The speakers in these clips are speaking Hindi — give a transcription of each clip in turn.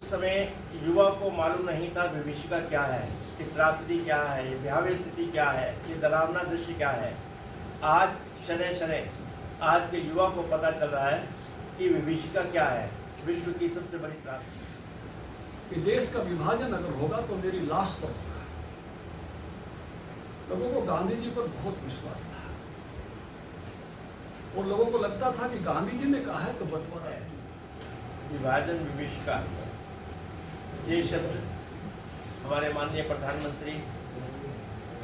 समय युवा को मालूम नहीं था विभीषिका क्या है, ये त्रासदी क्या है, ये भयावह स्थिति क्या है, ये डरावना दृश्य क्या है। आज शनै शनै आज के युवा को पता चल रहा है कि विभीषिका क्या है, विश्व की सबसे बड़ी त्रासदी। कि देश का विभाजन अगर होगा तो मेरी लाश पर होगा। लोगों को गांधी जी पर बहुत विश्वास था और लोगों को लगता था कि गांधी जी ने कहा है तो बंटवारा है। विभाजन विभीषिका, ये शब्द हमारे माननीय प्रधानमंत्री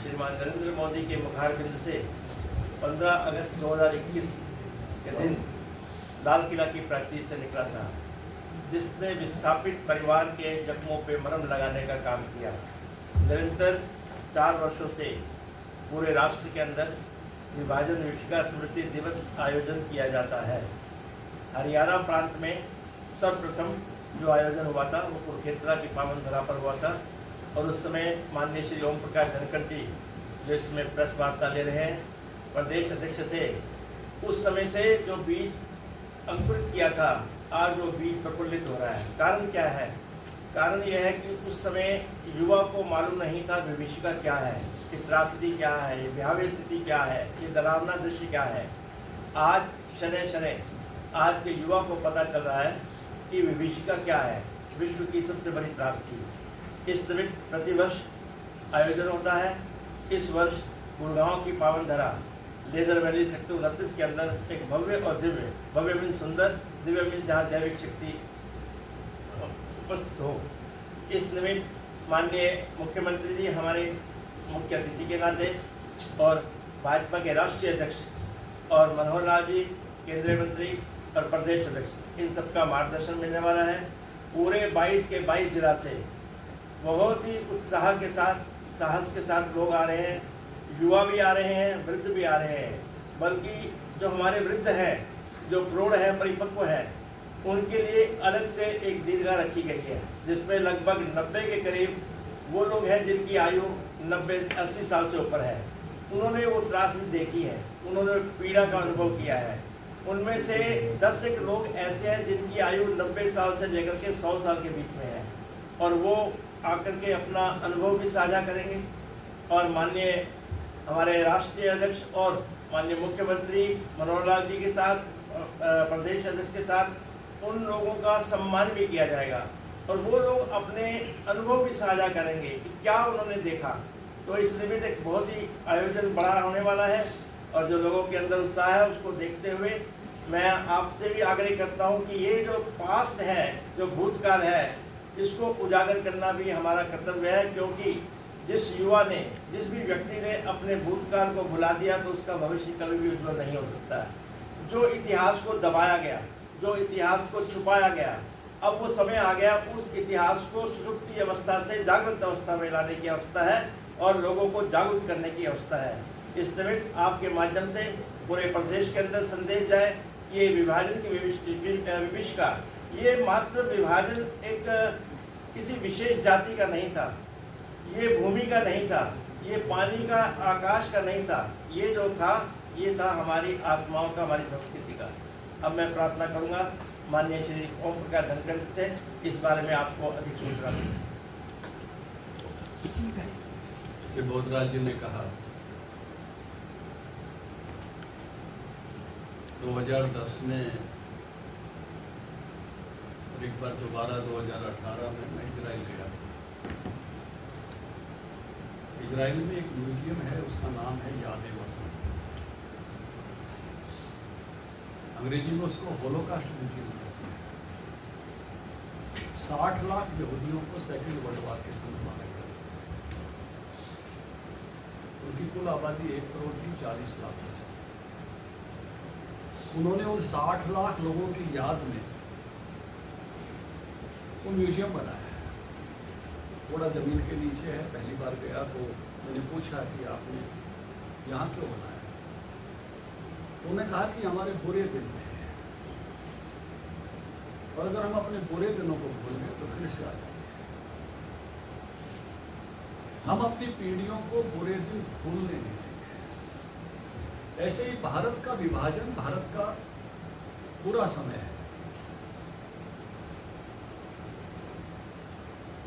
श्रीमान नरेंद्र मोदी के मुखारबिंद से 15 अगस्त 2021 के दिन लाल किला की प्राचीर से निकला था, जिसने विस्थापित परिवार के जख्मों पे मरहम लगाने का काम किया। निरंतर 4 वर्षों से पूरे राष्ट्र के अंदर विभाजन विभीषिका स्मृति दिवस आयोजन किया जाता है। हरियाणा प्रांत में सर्वप्रथम जो आयोजन हुआ था वो कुरुक्षेत्र की पावन धरा पर हुआ था और उस समय माननीय श्री ओम प्रकाश धनखड़ जी जो इसमें प्रेस वार्ता ले रहे हैं, प्रदेश अध्यक्ष थे। उस समय से जो बीज अंकुरित किया था, आज वो बीज प्रफुल्लित हो रहा है। कारण क्या है? कारण यह है कि उस समय युवा को मालूम नहीं था विभीषिका क्या है, ये त्रासदी क्या है, ये भयावह स्थिति क्या है, ये डरावना दृश्य क्या है। आज शनै शनै आज के युवा को पता चल रहा है कि विभीषिका क्या है, विश्व की सबसे बड़ी त्रासदी। इस निमित्त प्रतिवर्ष आयोजन होता है। इस वर्ष गुड़गांव की पावन धरा लेदर वैली सेक्टर 29 के अंदर एक भव्य और भव्य मीन सुंदर, दिव्य मीन जहाँ दैविक शक्ति उपस्थित हो। इस निमित्त माननीय मुख्यमंत्री जी हमारे मुख्य अतिथि के नाते और भाजपा के राष्ट्रीय अध्यक्ष और मनोहर लाल जी केंद्रीय मंत्री और प्रदेश अध्यक्ष, इन सबका मार्गदर्शन मिलने वाला है। पूरे 22 के 22 जिला से बहुत ही उत्साह के साथ, साहस के साथ लोग आ रहे हैं। युवा भी आ रहे हैं, वृद्ध भी आ रहे हैं। बल्कि जो हमारे वृद्ध हैं, जो प्रौढ़ हैं, परिपक्व हैं, उनके लिए अलग से एक दीर्घा रखी गई है, जिसमें लगभग 90 के करीब वो लोग हैं जिनकी आयु 90-80 साल से ऊपर है। उन्होंने वो त्रासदी देखी है, उन्होंने पीड़ा का अनुभव किया है। उनमें से 10 एक लोग ऐसे हैं जिनकी आयु 90 साल से लेकर के 100 साल के बीच में है और वो आकर के अपना अनुभव भी साझा करेंगे। और माननीय हमारे राष्ट्रीय अध्यक्ष और माननीय मुख्यमंत्री मनोहर लाल जी के साथ, प्रदेश अध्यक्ष के साथ उन लोगों का सम्मान भी किया जाएगा और वो लोग अपने अनुभव भी साझा करेंगे कि क्या उन्होंने देखा। तो इस निमित्त एक बहुत ही आयोजन बड़ा होने वाला है और जो लोगों के अंदर उत्साह है उसको देखते हुए मैं आपसे भी आग्रह करता हूं कि ये जो पास्ट है, जो भूतकाल है, इसको उजागर करना भी हमारा कर्तव्य है। क्योंकि जिस युवा ने, जिस भी व्यक्ति ने अपने भूतकाल को भुला दिया तो उसका भविष्य कभी भी उज्जवल नहीं हो सकता है। जो इतिहास को दबाया गया, जो इतिहास को छुपाया गया, अब वो समय आ गया उस इतिहास को सुषुप्ति अवस्था से जागृत अवस्था में लाने की आवश्यकता है और लोगों को जागरूक करने की आवश्यकता है। इस निमित्त आपके माध्यम से पूरे प्रदेश के अंदर संदेश जाए कि ये विभाजन की विभीषिका, ये मात्र विभाजन एक किसी विशेष जाति का नहीं था, ये भूमि का नहीं था, ये पानी का, आकाश का नहीं था, ये जो था ये था हमारी आत्माओं का, हमारी संस्कृति का। अब मैं प्रार्थना करूंगा माननीय श्री ओम प्रकाश धनखड़ से इस बारे में आपको अधिक सूचना दें। श्री बोधराज जी ने कहा 2010 में और एक बार दोबारा 2018 में मैं इजराइल गया। इजराइल में एक म्यूजियम है, उसका नाम है याद-ए वतन। अंग्रेजी में उसको होलोकास्ट म्यूजियम कहते हैं। 60 लाख यहूदियों को सेकेंड वर्ल्ड वार के समय मारा गया। उनकी कुल आबादी 1 करोड़ थी, 40 लाख बचा। उन्होंने उन 60 लाख लोगों की याद में वो म्यूजियम बनाया है। थोड़ा जमीन के नीचे है। पहली बार गया तो मैंने पूछा कि आपने यहाँ क्यों बनाया? तो उन्होंने कहा कि हमारे बुरे दिन थे और अगर हम अपने बुरे दिनों को भूल गए तो फिर से आ जाएंगे। हम अपनी पीढ़ियों को बुरे दिन भूलने नहीं देंगे। ऐसे ही भारत का विभाजन भारत का बुरा समय है।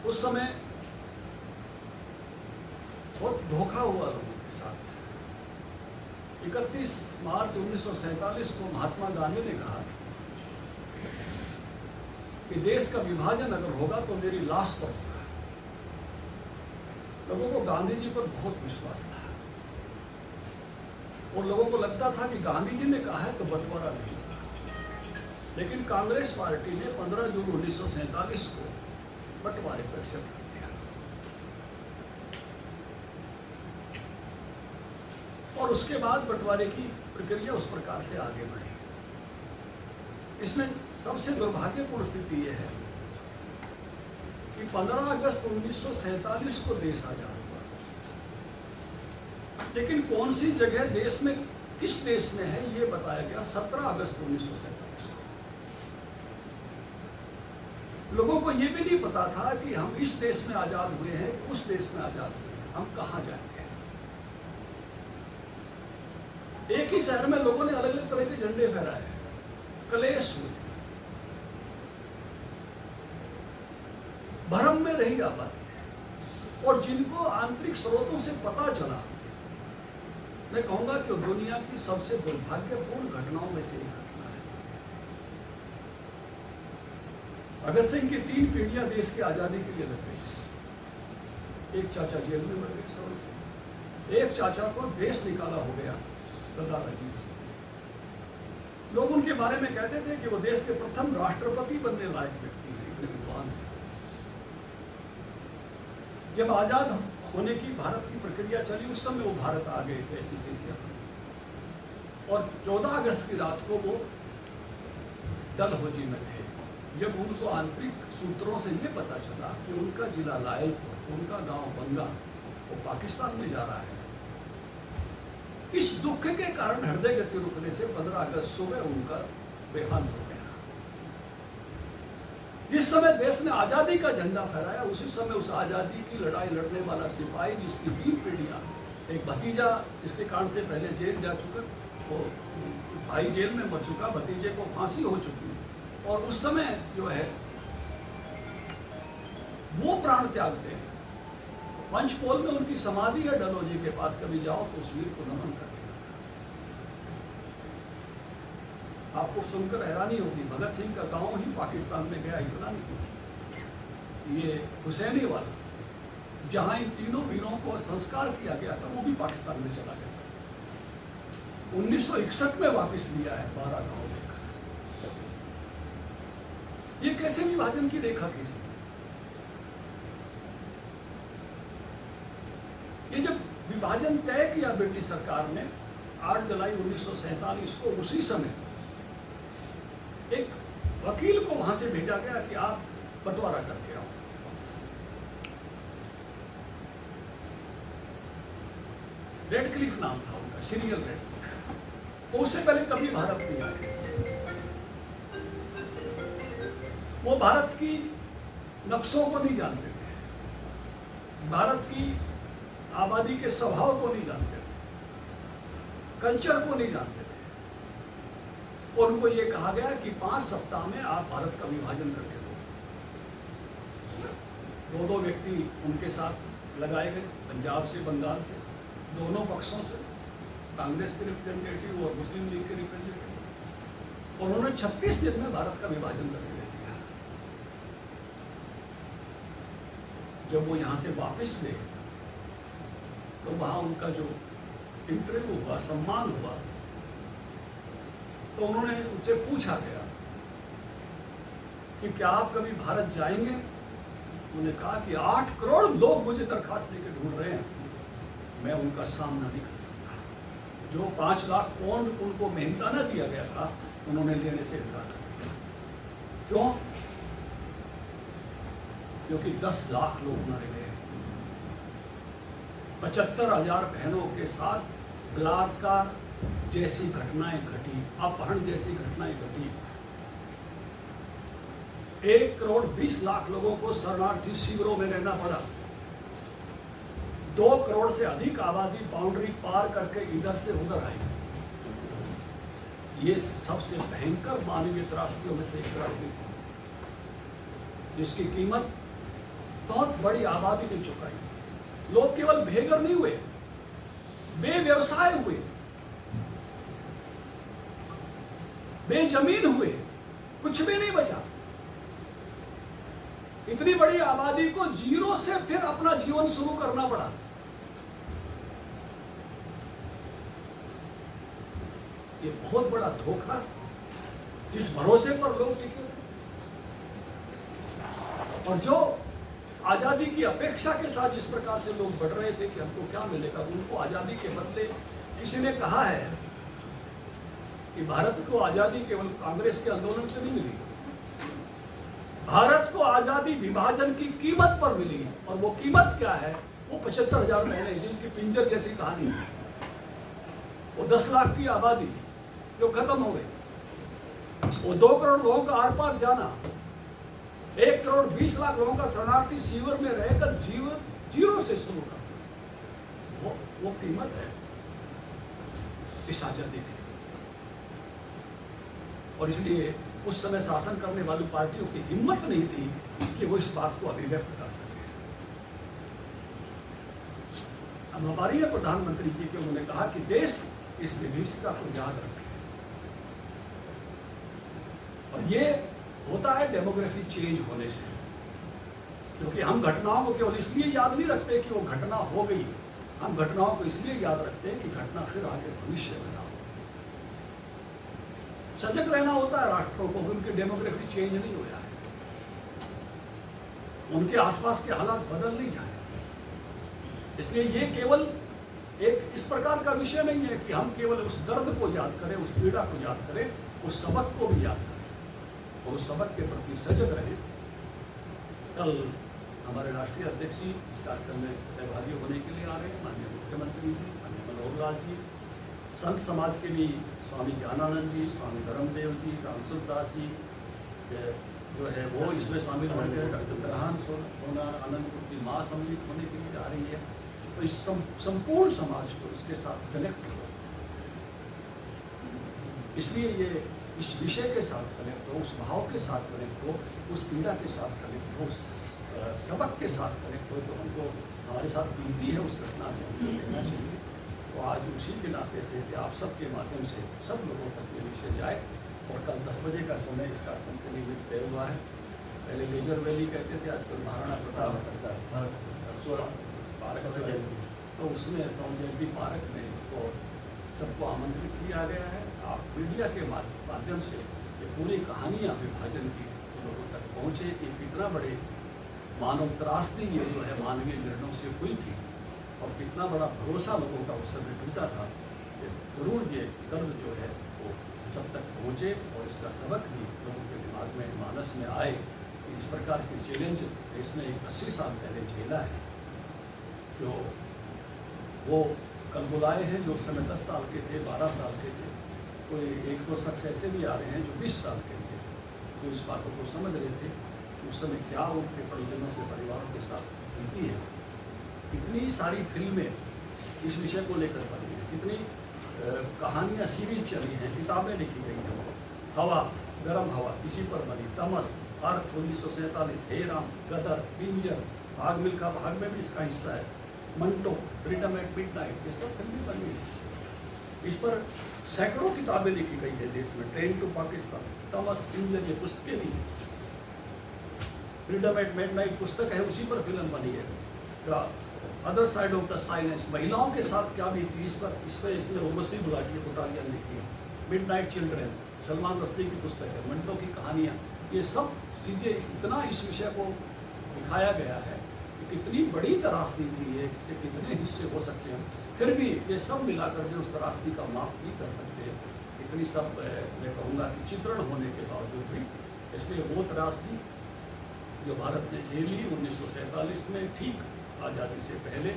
उस समय बहुत धोखा हुआ लोगों के साथ। 31 मार्च 1947 को महात्मा गांधी ने कहा कि देश का विभाजन अगर होगा तो मेरी लाश पर होगा। लोगों को गांधी जी पर बहुत विश्वास था और लोगों को लगता था कि गांधी जी ने कहा है तो बंटवारा नहीं था। लेकिन कांग्रेस पार्टी ने 15 जून 1947 को बंटवारे को एक्सेप्ट कर दिया और उसके बाद बंटवारे की प्रक्रिया उस प्रकार से आगे बढ़ी। इसमें सबसे दुर्भाग्यपूर्ण स्थिति यह है कि 15 अगस्त 1947 को देश आजाद हुआ, लेकिन कौन सी जगह देश में, किस देश में है, ये बताया गया 17 अगस्त 1947 को। लोगों को ये भी नहीं पता था कि हम इस देश में आजाद हुए हैं, उस देश में आजाद हुए हैं, हम कहाँ जाएंगे। एक ही शहर में लोगों ने अलग अलग तरह के झंडे फहराए, कलेश हुए, भ्रम में रही आबादी। और जिनको आंतरिक स्रोतों से पता चला, मैं कहूंगा कि दुनिया की सबसे दुर्भाग्यपूर्ण घटनाओं में से एक घटना है। भगत सिंह की 3 पीढ़ियां देश की आजादी के लिए लग गई। एक चाचा जेल में मर गए समय से, एक चाचा को देश निकाला हो गया, सरदार अजीत सिंह। लोग उनके बारे में कहते थे कि वो देश के प्रथम राष्ट्रपति बनने लायक व्यक्ति हैं, इतने विद्वान थे। जब आजाद होने की भारत की प्रक्रिया चली, उस समय वो भारत आ गए थे, ऐसी स्थितियां बनी। और 14 अगस्त की रात को वो डलहौजी में थे, जब उनको आंतरिक सूत्रों से ये पता चला कि उनका जिला लायलपुर, उनका गांव बंगा, वो पाकिस्तान में जा रहा है। इस दुख के कारण हृदय गति रुकने से 15 अगस्त सुबह उनका देहांत हो गया। जिस समय देश ने आजादी का झंडा फहराया, उसी समय उस आजादी की लड़ाई लड़ने वाला सिपाही, जिसकी 3 पीढ़ियां, एक भतीजा जिसके कारण से पहले जेल जा चुका, वो भाई जेल में मर चुका, भतीजे को फांसी हो चुकी, और उस समय जो है वो प्राण त्यागते हैं। पंचपोल में उनकी समाधि है, डलहौजी के पास, कभी जाओ तो उस वीर को नमन करना। आपको सुनकर हैरानी होगी, भगत सिंह का गांव ही पाकिस्तान में गया, इतना नहीं। ये हुसैनी वाला, जहां इन तीनों वीरों को संस्कार किया गया था, वो भी पाकिस्तान में चला गया। 1961 में वापस लिया है 12 गांव देखकर। ये कैसे विभाजन की रेखा खींची? ये जब विभाजन तय किया ब्रिटिश सरकार ने 8 जुलाई 1947 को, उसी समय एक वकील को वहां से भेजा गया कि आप बंटवारा करके आओ। रेडक्लिफ नाम था उनका, सीरियल रेडक्लिफ। उससे पहले कभी भारत नहीं आए। वो भारत की नक्शों को नहीं जानते थे, भारत की आबादी के स्वभाव को नहीं जानते थे, कल्चर को नहीं जानते थे। और उनको ये कहा गया कि 5 सप्ताह में आप भारत का विभाजन करके दो। 2 व्यक्ति उनके साथ लगाए गए, पंजाब से, बंगाल से, दोनों पक्षों से, कांग्रेस के रिप्रेजेंटेटिव और मुस्लिम लीग के रिप्रेजेंटेटिव। और उन्होंने 36 दिन में भारत का विभाजन करके दे दिया। जब वो यहाँ से वापस गए तो वहाँ उनका जो इंटरव्यू हुआ, सम्मान हुआ, तो उन्होंने उनसे पूछा गया कि क्या आप कभी भारत जाएंगे? उन्होंने कहा कि 8 करोड़ लोग मुझे दरखास्त लेकर ढूंढ रहे हैं, मैं उनका सामना नहीं कर सकता। जो 5 लाख पौंड उनको मेहनताना दिया गया था, उन्होंने लेने से इनकार कर दिया। क्यों? क्योंकि 10 लाख लोग मारे गए, 75,000 बहनों के साथ बलात्कार जैसी घटनाएं घटी, अपहरण जैसी घटनाएं घटी। 1 करोड़ 20 लाख लोगों को शरणार्थी शिविरों में रहना पड़ा। 2 करोड़ से अधिक आबादी बाउंड्री पार करके इधर से उधर आई। ये सबसे भयंकर मानवीय त्रासदियों में से एक त्रासदी थी, जिसकी कीमत बहुत बड़ी आबादी ने चुकाई। लोग केवल बेघर नहीं हुए, बेव्यवसाय हुए, बेजमीन हुए, कुछ भी नहीं बचा। इतनी बड़ी आबादी को जीरो से फिर अपना जीवन शुरू करना पड़ा। ये बहुत बड़ा धोखा, जिस भरोसे पर लोग टिके थे और जो आजादी की अपेक्षा के साथ जिस प्रकार से लोग बढ़ रहे थे कि हमको क्या मिलेगा, उनको आजादी के बदले किसी ने कहा है कि भारत को आजादी केवल कांग्रेस के आंदोलन से नहीं मिली, भारत को आजादी विभाजन की कीमत पर मिली। और वो कीमत क्या है? वो 75,000 महीने, जिनकी पिंजर जैसी कहानी है, वो 10 लाख की आबादी जो खत्म हो गई, वो 2 करोड़ लोगों का आर पार जाना, 1 करोड़ 20 लाख लोगों का शरणार्थी शिविर में रहकर जीवन जीरो से शुरू करना, वो कीमत है इस आजादी की। और इसलिए उस समय शासन करने वाली पार्टियों की हिम्मत नहीं थी कि वो इस बात को अभिव्यक्त कर सके। अब हमारी है प्रधानमंत्री जी के, उन्होंने कहा कि देश इस विभीषिका को याद रखे। और ये होता है डेमोग्राफी चेंज होने से, क्योंकि हम घटनाओं को केवल इसलिए याद नहीं रखते कि वो घटना हो गई, हम घटनाओं को इसलिए याद रखते हैं कि घटना फिर आगे भविष्य में ना हो। सजग रहना होता है राष्ट्रों को, उनकी डेमोग्राफी चेंज नहीं हुआ है, उनके आसपास के हालात बदल नहीं जाए। इसलिए ये केवल एक इस प्रकार का विषय नहीं है कि हम केवल उस दर्द को याद करें, उस पीड़ा को याद करें, उस सबक को भी याद करें और उस सबक के प्रति सजग रहें। कल हमारे राष्ट्रीय अध्यक्ष जी इस कार्यक्रम में सहभागी होने के लिए आ रहे हैं, माननीय मुख्यमंत्री जी, माननीय मनोहर लाल जी, संत समाज के भी स्वामी ज्ञानानंद जी, स्वामी धर्मदेव जी, रामसुख दास जी जो है वो इसमें शामिल होंगे। डॉक्टर ग्रहण सोना आनंदपुर की माँ सम्मिलित होने के लिए जा रही है। तो इस संपूर्ण समाज को इसके साथ कनेक्ट हो, इसलिए ये इस विषय के साथ कनेक्ट हो, उस भाव के साथ कनेक्ट हो, उस पीड़ा के साथ कनेक्ट हो, उस सबक के साथ कनेक्ट हो जो हमको हमारे साथ बीती है, उस घटना से हमको लेना चाहिए। तो आज उसी के नाते से कि आप सबके माध्यम से सब लोगों तक ये विषय जाए। और कल 10 बजे का समय इस कार्यक्रम के लिए तय हुआ है। पहले लेजर वैली कहते थे, आजकल महाराणा प्रताप पार्क, तो उसमें जयंती पार्क में इसको सबको आमंत्रित किया गया है। आप मीडिया के माध्यम से ये पूरी कहानियाँ विभाजन की लोगों तक पहुँचे कि कितना बड़े मानव त्रासदी ये जो है मानवीय निर्णयों से हुई थी और कितना बड़ा भरोसा लोगों का उस समय टूटा था। जरूर ये दर्द जो है वो सब तक पहुँचे और इसका सबक भी लोगों के दिमाग में, मानस में आए कि इस प्रकार के चैलेंज इसने 80 साल पहले झेला है, जो वो कल बुलाए हैं जो उस समय 10 साल के थे, 12 साल के थे। कोई 1-2 शख्स ऐसे भी आ रहे हैं जो 20 साल के थे, जो इस बातों को समझ रहे थे कि उस समय क्या उनके परिजनों से, परिवारों के साथ बीती है। कितनी सारी फिल्में इस विषय को लेकर बनी हैं, कितनी कहानियाँ सीरीज चली हैं, किताबें लिखी गई हैं। हवा, गर्म हवा इसी पर बनी, तमस, अर्थ 1947, हे राम, गदर, पिंजर, भाग मिल्खा भाग में भी इसका हिस्सा है, मंटो, फ्रीडम एट मिडनाइट, ये सब फिल्में बनी हैं। इस पर सैकड़ों किताबें लिखी गई है देश में। ट्रेन टू पाकिस्तान, तमस, पिंजर, ये पुस्तकें भी हैं। फ्रीडम एट मिडनाइट पुस्तक है, उसी पर फिल्म बनी है। Other side of the silence, महिलाओं के साथ क्या बीती, इस पर इसने उर्वशी बुलाटी कोटालियन लिखी है। मिडनाइट चिल्ड्रन, सलमान रश्दी की पुस्तक है। मंटो की कहानियाँ, ये सब चीज़ें इतना इस विषय को दिखाया गया है कि कितनी बड़ी त्रासदी थी ये, इसके कितने हिस्से हो सकते हैं। फिर भी ये सब मिलाकर के उस त्रासदी का माप नहीं कर सकते। इतनी सब मैं कहूँगा कि चित्रण होने के बावजूद भी, इसलिए वो त्रासदी जो भारत ने झेली 1947 में, ठीक आज़ादी से पहले,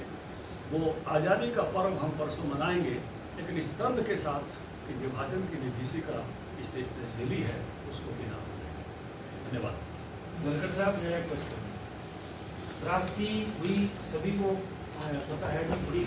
वो आज़ादी का पर्व हम परसों मनाएंगे, लेकिन इस दर्द के साथ कि विभाजन की विभीषिका इस देश ने झेली है, उसको भी ना भूलें। धन्यवाद। धनखड़ साहब, मेरा क्वेश्चन, त्रासदी हुई, सभी को पता है कि बड़ी